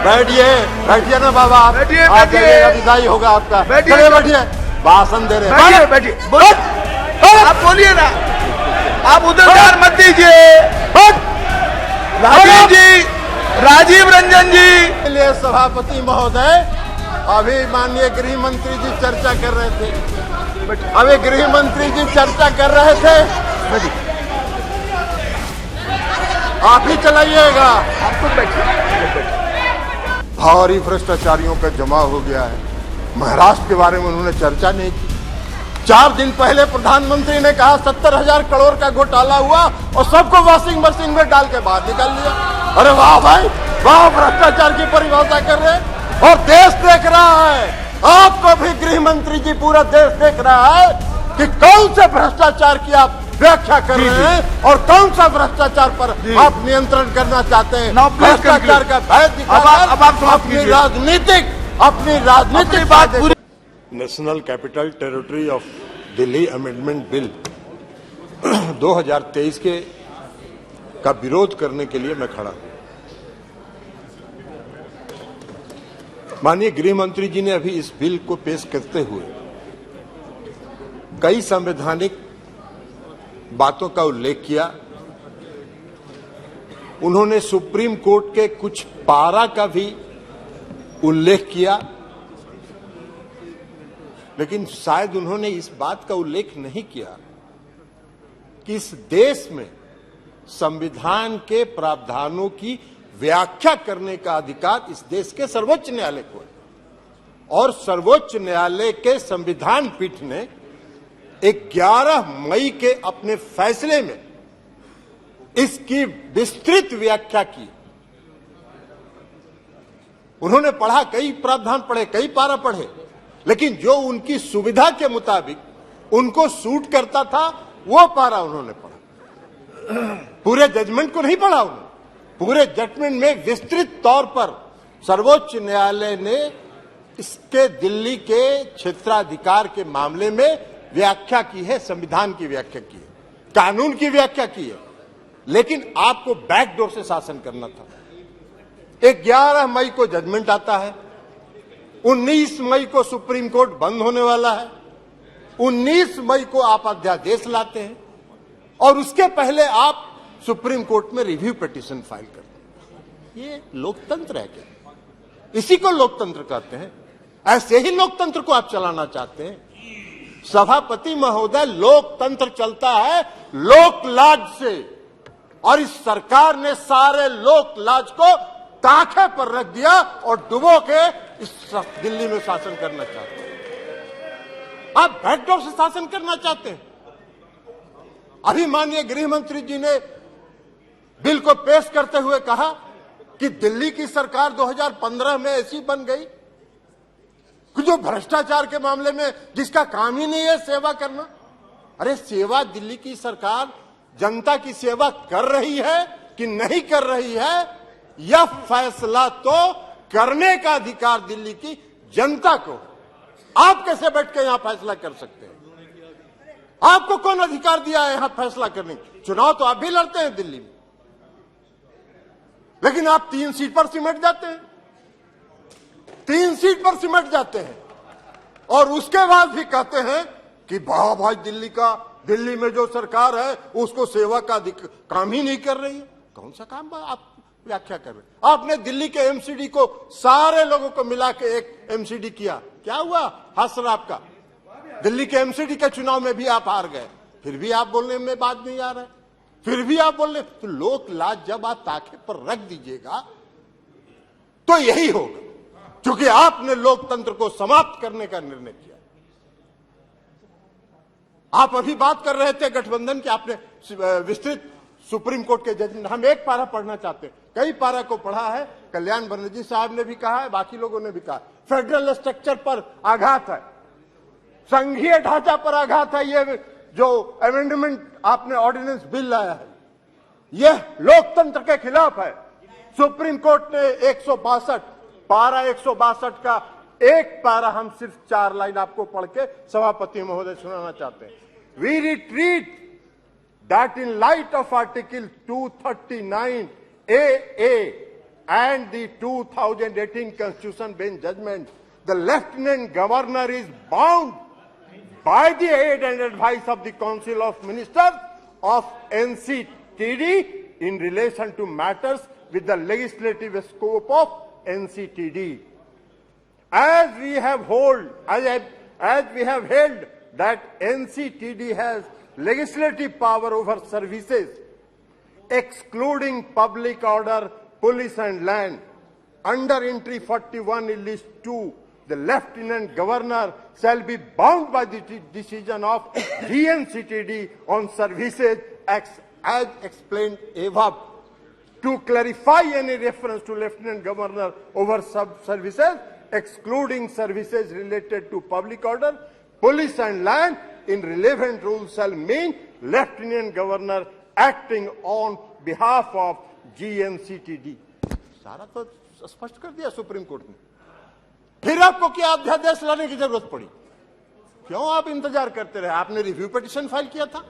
बैठिए, बैठिए ना बाबा, आप बैठिए, आप बैठिए। जाइएगा, विदाई होगा आपका। बैठिए। चलिए बैठिए, भाषण दे रहे हैं। बैठिए, बैठिए, बोलिए। आप बोलिए ना, आप उधर ध्यान मत दीजिए। राजीव जी, राजीव रंजन जी। लिए सभापति महोदय, अभी माननीय गृह मंत्री जी चर्चा कर रहे थे। अभी गृह मंत्री जी चर्चा कर रहे थे, आप ही चलाइएगा। आपको बैठिए। भारी भ्रष्टाचारियों का जमा हो गया है। महाराष्ट्र के बारे में उन्होंने चर्चा नहीं की। 4 दिन पहले प्रधानमंत्री ने कहा 70,000 करोड़ का घोटाला हुआ और सबको वॉशिंग मशीन में डाल के बाहर निकाल लिया। अरे वाह भाई वाह, भ्रष्टाचार की परिभाषा कर रहे हैं और देश देख रहा है। आपको भी गृह मंत्री जी, पूरा देश देख रहा है कि कौन से भ्रष्टाचार की आप व्याख्या कर रहे हैं और कौन सा भ्रष्टाचार पर आप नियंत्रण करना चाहते हैं। भ्रष्टाचार का भय दिखाकर अपनी राजनीतिक बात पूरी। National capital territory of Delhi amendment bill 2023 का विरोध करने के लिए मैं खड़ा हूं। माननीय गृह मंत्री जी ने अभी इस बिल को पेश करते हुए कई संवैधानिक बातों का उल्लेख किया। उन्होंने सुप्रीम कोर्ट के कुछ पारा का भी उल्लेख किया, लेकिन शायद उन्होंने इस बात का उल्लेख नहीं किया कि इस देश में संविधान के प्रावधानों की व्याख्या करने का अधिकार इस देश के सर्वोच्च न्यायालय को है और सर्वोच्च न्यायालय के संविधान पीठ ने 11 मई के अपने फैसले में इसकी विस्तृत व्याख्या की। उन्होंने पढ़ा, कई प्रावधान पढ़े, कई पारा पढ़े, लेकिन जो उनकी सुविधा के मुताबिक उनको सूट करता था वो पारा उन्होंने पढ़ा। पूरे जजमेंट को नहीं पढ़ा उन्होंने। पूरे जजमेंट में विस्तृत तौर पर सर्वोच्च न्यायालय ने इसके दिल्ली के क्षेत्राधिकार के मामले में व्याख्या की है, संविधान की व्याख्या की है, कानून की व्याख्या की है, लेकिन आपको बैकडोर से शासन करना था। 11 मई को जजमेंट आता है, 19 मई को सुप्रीम कोर्ट बंद होने वाला है, 19 मई को आप अध्यादेश लाते हैं और उसके पहले आप सुप्रीम कोर्ट में रिव्यू पिटीशन फाइल करते हैं। ये लोकतंत्र है क्या? इसी को लोकतंत्र कहते हैं। ऐसे ही लोकतंत्र को आप चलाना चाहते हैं। सभापति महोदय, लोकतंत्र चलता है लोक लाज से और इस सरकार ने सारे लोक लाज को ताखे पर रख दिया और डुबो के इस दिल्ली में शासन करना चाहते हैं। आप बैकडोर से शासन करना चाहते हैं। अभी माननीय गृह मंत्री जी ने बिल को पेश करते हुए कहा कि दिल्ली की सरकार 2015 में ऐसी बन गई कि जो भ्रष्टाचार के मामले में जिसका काम ही नहीं है सेवा करना। अरे सेवा दिल्ली की सरकार जनता की सेवा कर रही है कि नहीं कर रही है, यह फैसला तो करने का अधिकार दिल्ली की जनता को। आप कैसे बैठ के यहां फैसला कर सकते हैं? आपको कौन अधिकार दिया है यहां फैसला करने की? चुनाव तो आप भी लड़ते हैं दिल्ली में, लेकिन आप 3 सीट पर सिमट जाते हैं, 3 सीट पर सिमट जाते हैं और उसके बाद भी कहते हैं कि वाह भाई दिल्ली में जो सरकार है उसको सेवा का काम ही नहीं कर रही है। कौन सा काम आप व्याख्या कर रहे हैं? आपने दिल्ली के एमसीडी को सारे लोगों को मिला के एक एमसीडी किया, क्या हुआ? हसर आपका दिल्ली के एमसीडी के चुनाव में भी आप हार गए, फिर भी आप बोलने में बात नहीं आ रहा है, फिर भी आप बोल रहे। तो लोक लाज जब आप ताखे पर रख दीजिएगा तो यही होगा, क्योंकि आपने लोकतंत्र को समाप्त करने का निर्णय किया। आप अभी बात कर रहे थे गठबंधन की, आपने विस्तृत सुप्रीम कोर्ट के जजमेंट, हम एक पारा पढ़ना चाहते हैं, कई पारा को पढ़ा है। कल्याण बनर्जी साहब ने भी कहा है, बाकी लोगों ने भी कहा, फेडरल स्ट्रक्चर पर आघात है, संघीय ढांचा पर आघात है। ये जो अमेंडमेंट आपने ऑर्डिनेंस बिल लाया है यह लोकतंत्र के खिलाफ है। सुप्रीम कोर्ट ने 162 पारा 162 का एक पारा, हम सिर्फ 4 लाइन आपको पढ़ के सभापति महोदय सुनाना चाहते हैं। We retreat that in light of Article 239 AA and the 2018 Constitution Bench judgment, the Lieutenant Governor is bound by the aid and advice of the Council of Ministers of NCTD in relation to matters with the legislative scope of NCTD. As we have held that NCTD has legislative power over services excluding public order, police and land, under entry 41 in list 2, the Lieutenant Governor shall be bound by the decision of GNCTD on services as explained above. To clarify any reference to Lieutenant Governor over sub-services, excluding services related to public order, police and land in relevant rules shall mean Lieutenant Governor acting on behalf of GNCTD. सारा तो स्पष्ट कर दिया supreme court ने। फिर आपको क्या अध्यादेश लाने की जरूरत पड़ी? क्यों आप इंतजार करते रहे? आपने रिव्यू पिटीशन फाइल किया था,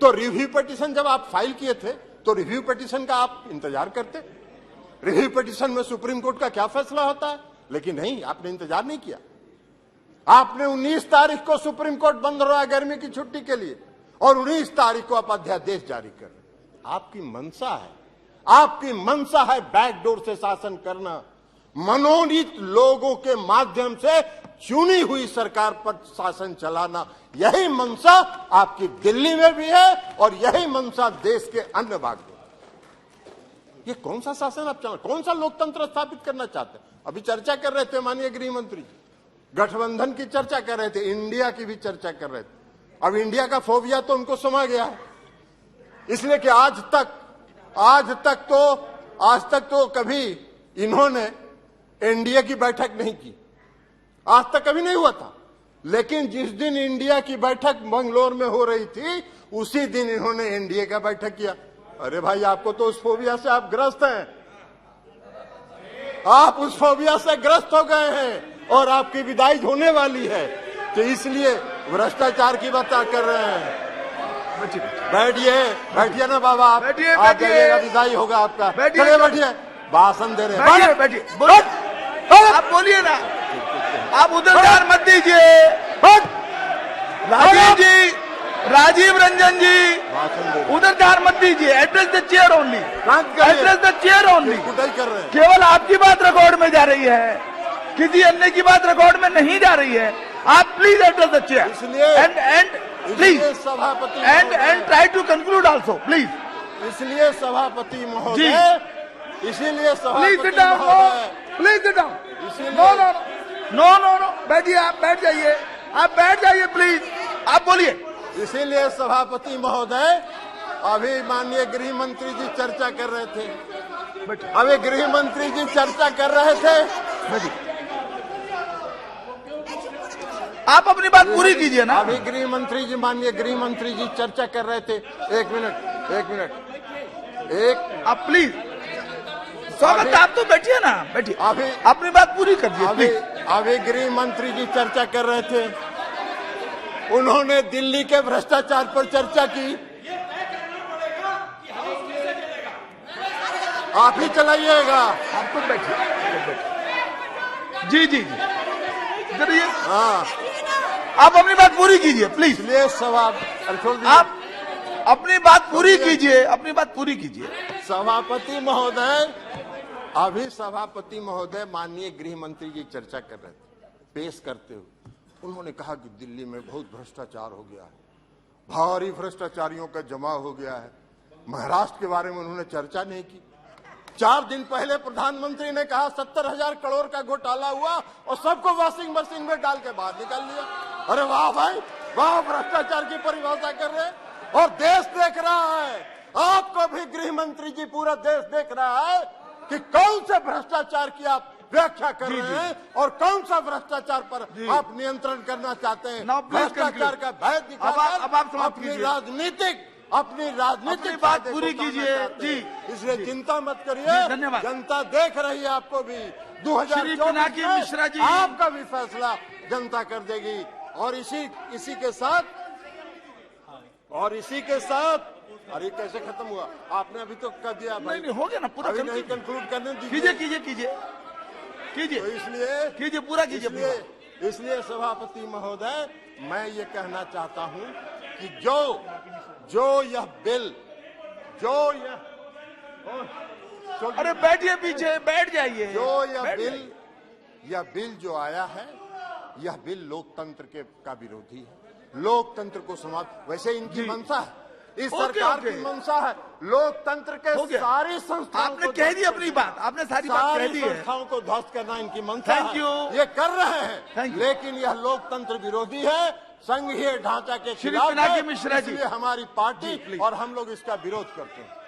तो रिव्यू पिटीशन जब आप फाइल किए थे तो रिव्यू पिटीशन का आप इंतजार करते। रिव्यू पिटीशन में सुप्रीम कोर्ट का क्या फैसला होता है, लेकिन नहीं, आपने इंतजार नहीं किया। आपने 19 तारीख को सुप्रीम कोर्ट बंद हो रहा है गर्मी की छुट्टी के लिए, और 19 तारीख को आप अध्यादेश जारी कर रहे। आपकी मंशा है, आपकी मंशा है बैकडोर से शासन करना, मनोनीत लोगों के माध्यम से चुनी हुई सरकार पर शासन चलाना। यही मंशा आपकी दिल्ली में भी है और यही मंशा देश के अन्य भाग में। ये कौन सा शासन आप चला, कौन सा लोकतंत्र स्थापित करना चाहते हैं? अभी चर्चा कर रहे थे माननीय गृह मंत्री जी, गठबंधन की चर्चा कर रहे थे, इंडिया की भी चर्चा कर रहे थे। अब इंडिया का फोबिया तो उनको समा गया है, इसलिए कि आज तक तो कभी इन्होंने एनडीए की बैठक नहीं की, आज तक कभी नहीं हुआ था। लेकिन जिस दिन इंडिया की बैठक बंगलोर में हो रही थी, उसी दिन इन्होंने एनडीए का बैठक किया। अरे भाई, आपको तो उस फोबिया से आप ग्रस्त हैं, आप उस फोबिया से ग्रस्त हो गए हैं और आपकी विदाई होने वाली है, तो इसलिए भ्रष्टाचार की बात कर रहे हैं। बैठिए ना बाबा, आप जाइएगा, विदाई होगा आपका। चलिए बैठिए, भाषण दे रहे हैं, बैठिए, आप बोलिए ना, आप उधर ध्यान मत दीजिए। राजीव जी, राजीव रंजन जी, उधर ध्यान मत दीजिए। Address the chair only, address the chair only. केवल आपकी बात रिकॉर्ड में जा रही है, किसी अन्य की बात रिकॉर्ड में नहीं जा रही है। आप please address the chair and please सभापति and try to conclude also please. इसलिए सभापति महोदय, इसीलिए please sit down, please sit down. No, बैठिए, आप बैठ जाइए, आप बैठ जाइए प्लीज, आप बोलिए। इसीलिए सभापति महोदय, अभी माननीय गृह मंत्री जी चर्चा कर रहे थे, अभी गृह मंत्री जी चर्चा कर रहे थे, आप अपनी बात पूरी कीजिए ना। अभी गृह मंत्री जी, माननीय गृह मंत्री जी चर्चा कर रहे थे। एक मिनट, आप प्लीज, स्वागत, आप तो बैठिए ना, बैठिए, अभी अपनी बात पूरी कर दीजिए। अभी गृह मंत्री जी चर्चा कर रहे थे, उन्होंने दिल्ली के भ्रष्टाचार पर चर्चा की। आप ही चलाइएगा, आप तो बैठिए। जी, हाँ, आप अपनी बात पूरी कीजिए प्लीज। इसलिए आप अपनी बात पूरी कीजिए, अपनी बात पूरी कीजिए। सभापति महोदय, अभी सभापति महोदय माननीय गृह मंत्री जी चर्चा कर रहे थे, पेश करते हुए उन्होंने कहा कि दिल्ली में बहुत भ्रष्टाचार हो गया है, भारी भ्रष्टाचारियों का जमा हो गया है। महाराष्ट्र के बारे में उन्होंने चर्चा नहीं की। 4 दिन पहले प्रधानमंत्री ने कहा 70,000 करोड़ का घोटाला हुआ और सबको वॉशिंग मशीन में डाल के बाहर निकाल लिया। अरे वाह भाई वाह, भ्रष्टाचार की परिभाषा कर रहे हैं। और देश देख रहा है, आपको भी गृह मंत्री जी, पूरा देश देख रहा है कि कौन से भ्रष्टाचार की आप व्याख्या कर रहे हैं और कौन सा भ्रष्टाचार पर आप नियंत्रण करना चाहते हैं। भ्रष्टाचार का भय दिखाकर अपनी राजनीतिक बात पूरी कीजिए जी। इसलिए चिंता मत करिए, धन्यवाद। जनता देख रही है आपको भी। 2024 में आपका भी फैसला जनता कर देगी। और इसी के साथ अरे कैसे खत्म हुआ? आपने अभी तो कर दिया भाई। नहीं हो गया ना पूरा। अभी नहीं कंक्लूड करने दीजिए। कीजिए कीजिए कीजिए कीजिए तो इसलिए कीजिए पूरा कीजिए पूरा। इसलिए सभापति महोदय, मैं ये कहना चाहता हूं कि जो यह बिल, अरे बैठिए पीछे, बैठ जाइए। जो यह बिल जो आया है, यह बिल लोकतंत्र का विरोधी है। लोकतंत्र को समाप्त, वैसे इनकी मंशा है, इस सरकार की मंशा है लोकतंत्र के सारी संस्थाओं। आपने कह दी अपनी बात, आपने सारी बात कह दी है। संस्थाओं को ध्वस्त करना इनकी मंशा है। Thank you. ये कर रहे हैं, लेकिन यह लोकतंत्र विरोधी है, संघीय ढांचा के खिलाफ है। मिश्रा जी, इसलिए हमारी पार्टी और हम लोग इसका विरोध करते हैं।